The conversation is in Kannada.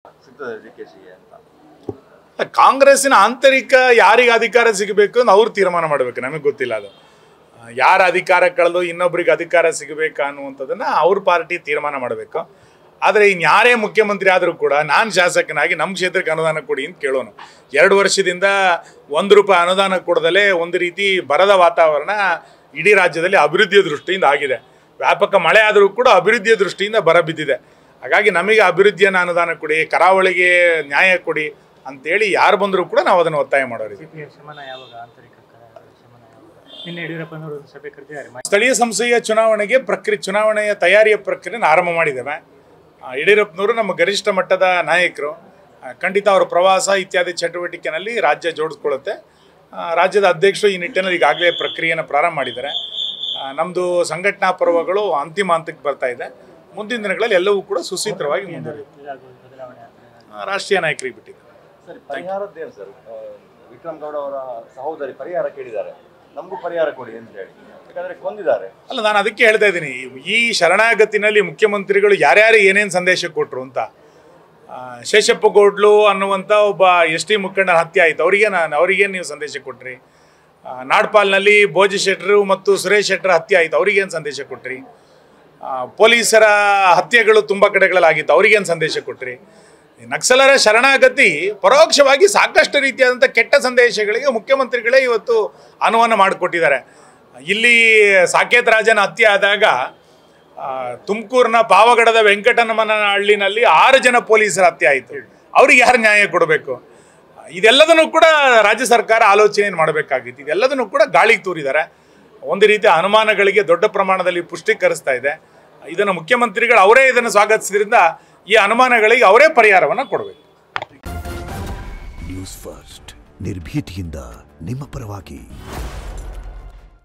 ಸಿಗ್ತದೆ ಡಿಕೆಶಿಗೆ ಅಂತ. ಕಾಂಗ್ರೆಸ್ಸಿನ ಆಂತರಿಕ ಯಾರಿಗೆ ಅಧಿಕಾರ ಸಿಗಬೇಕು ಅಂತ ಅವ್ರು ತೀರ್ಮಾನ ಮಾಡಬೇಕು, ನಮಗೆ ಗೊತ್ತಿಲ್ಲ ಅದು. ಯಾರ ಅಧಿಕಾರ ಕಳೆದು ಇನ್ನೊಬ್ರಿಗೆ ಅಧಿಕಾರ ಸಿಗಬೇಕಾ ಅನ್ನುವಂಥದ್ದನ್ನು ಅವ್ರ ಪಾರ್ಟಿ ತೀರ್ಮಾನ ಮಾಡಬೇಕು. ಆದರೆ ಇನ್ಯಾರೇ ಮುಖ್ಯಮಂತ್ರಿ ಆದರೂ ಕೂಡ ನಾನು ಶಾಸಕನಾಗಿ ನಮ್ಮ ಕ್ಷೇತ್ರಕ್ಕೆ ಅನುದಾನ ಕೊಡಿ ಅಂತ ಕೇಳೋನು. 2 ವರ್ಷದಿಂದ ₹1 ಅನುದಾನ ಕೊಡದಲೇ ಒಂದು ರೀತಿ ಬರದ ವಾತಾವರಣ ಇಡೀ ರಾಜ್ಯದಲ್ಲಿ ಅಭಿವೃದ್ಧಿಯ ದೃಷ್ಟಿಯಿಂದ ಆಗಿದೆ. ವ್ಯಾಪಕ ಮಳೆ ಆದರೂ ಕೂಡ ಅಭಿವೃದ್ಧಿಯ ದೃಷ್ಟಿಯಿಂದ ಬರ ಬಿದ್ದಿದೆ. ಹಾಗಾಗಿ ನಮಗೆ ಅಭಿವೃದ್ಧಿಯನ್ನು ಅನುದಾನ ಕೊಡಿ, ಕರಾವಳಿಗೆ ನ್ಯಾಯ ಕೊಡಿ ಅಂತೇಳಿ ಯಾರು ಬಂದರೂ ಕೂಡ ನಾವು ಅದನ್ನು ಒತ್ತಾಯ ಮಾಡೋರು. ಸ್ಥಳೀಯ ಸಂಸ್ಥೆಯ ಚುನಾವಣೆಯ ತಯಾರಿಯ ಪ್ರಕ್ರಿಯೆಯನ್ನು ಆರಂಭ ಮಾಡಿದ್ದೇವೆ. ಯಡಿಯೂರಪ್ಪನವರು ನಮ್ಮ ಗರಿಷ್ಠ ಮಟ್ಟದ ನಾಯಕರು. ಖಂಡಿತ ಅವರ ಪ್ರವಾಸ ಇತ್ಯಾದಿ ಚಟುವಟಿಕೆಯಲ್ಲಿ ರಾಜ್ಯ ಜೋಡಿಸ್ಕೊಳ್ಳುತ್ತೆ. ರಾಜ್ಯದ ಅಧ್ಯಕ್ಷರು ಈ ನಿಟ್ಟಿನಲ್ಲಿ ಈಗಾಗಲೇ ಪ್ರಕ್ರಿಯೆಯನ್ನು ಪ್ರಾರಂಭ ಮಾಡಿದ್ದಾರೆ. ನಮ್ಮದು ಸಂಘಟನಾ ಪರ್ವಗಳು ಅಂತಿಮ ಹಂತಕ್ಕೆ ಬರ್ತಾ ಇದೆ. ಮುಂದಿನ ದಿನಗಳಲ್ಲಿ ಎಲ್ಲವೂ ಕೂಡ ಸುಸೂತ್ರವಾಗಿ ಮುಂದುವರಿಯುತ್ತೆ. ರಾಷ್ಟ್ರೀಯ ನಾಯಕರಿಗೆ ಬಿಟ್ಟಿದ್ದಾರೆ. ಸರ್, ಪರಿಹಾರದ್ದೇನು ಸರ್? ವಿಕ್ರಮ್ ಗೌಡ ಅವರ ಸಹೋದರಿ ಪರಿಹಾರ ಕೇಳಿದ್ದಾರೆ, ನಮಗೂ ಪರಿಹಾರ ಕೊಡಿ ಅಂತ ಹೇಳಿ, ಯಾಕಂದ್ರೆ ಕೊಂದಿದ್ದಾರೆ. ಅಲ್ಲ, ನಾನು ಅದಕ್ಕೆ ಹೇಳ್ತಾ ಇದ್ದೀನಿ, ಈ ಶರಣಾಗತಿನಲ್ಲಿ ಮುಖ್ಯಮಂತ್ರಿಗಳು ಯಾರ್ಯಾರು ಏನೇನು ಸಂದೇಶ ಕೊಟ್ಟರು ಅಂತ. ಶೇಷಪ್ಪ ಗೌಡ್ಲು ಅನ್ನುವಂಥ ಒಬ್ಬ ST ಮುಖಂಡನ ಹತ್ಯೆ ಆಯಿತು, ಅವ್ರಿಗೇನು ನೀವು ಸಂದೇಶ ಕೊಟ್ರಿ? ನಾಡ್ಪಾಲ್ನಲ್ಲಿ ಭೋಜಿ ಶೆಟ್ಟರು ಮತ್ತು ಸುರೇಶ್ ಶೆಟ್ಟರ ಹತ್ಯೆ ಆಯಿತು, ಅವ್ರಿಗೇನು ಸಂದೇಶ ಕೊಟ್ರಿ? ಪೊಲೀಸರ ಹತ್ಯೆಗಳು ತುಂಬ ಕಡೆಗಳಲ್ಲಿ ಆಗಿತ್ತು, ಅವ್ರಿಗೇನು ಸಂದೇಶ ಕೊಟ್ರಿ? ನಕ್ಸಲರ ಶರಣಾಗತಿ ಪರೋಕ್ಷವಾಗಿ ಸಾಕಷ್ಟು ರೀತಿಯಾದಂಥ ಕೆಟ್ಟ ಸಂದೇಶಗಳಿಗೆ ಮುಖ್ಯಮಂತ್ರಿಗಳೇ ಇವತ್ತು ಅನುವನ್ನು ಮಾಡಿಕೊಟ್ಟಿದ್ದಾರೆ. ಇಲ್ಲಿ ಸಾಕೇತ್ ರಾಜನ ಹತ್ಯೆ ಆದಾಗ ತುಮಕೂರಿನ ಪಾವಗಡದ ವೆಂಕಟನಮನ ಹಳ್ಳಿನಲ್ಲಿ 6 ಜನ ಪೊಲೀಸರ ಹತ್ಯೆ ಆಯಿತು. ಅವ್ರಿಗೆ ಯಾರು ನ್ಯಾಯ ಕೊಡಬೇಕು? ಇದೆಲ್ಲದನ್ನು ಕೂಡ ರಾಜ್ಯ ಸರ್ಕಾರ ಆಲೋಚನೆ ಮಾಡಬೇಕಾಗಿತ್ತು. ಇದೆಲ್ಲದನ್ನು ಕೂಡ ಗಾಳಿಗೆ ತೂರಿದ್ದಾರೆ. ಒಂದು ರೀತಿಯ ಅನುಮಾನಗಳಿಗೆ ದೊಡ್ಡ ಪ್ರಮಾಣದಲ್ಲಿ ಪುಷ್ಟೀಕರಿಸ್ತಾ ಇದೆ. ಇದನ್ನು ಮುಖ್ಯಮಂತ್ರಿಗಳು ಅವರೇ ಇದನ್ನು ಸ್ವಾಗತಿಸಿದ್ರಿಂದ ಈ ಅನುಮಾನಗಳಿಗೆ ಅವರೇ ಪರಿಹಾರವನ್ನು ಕೊಡಬೇಕು. ನ್ಯೂಸ್ ಫಸ್ಟ್, ನಿರ್ಭೀತಿಯಿಂದ ನಿಮ್ಮ ಪರವಾಗಿ.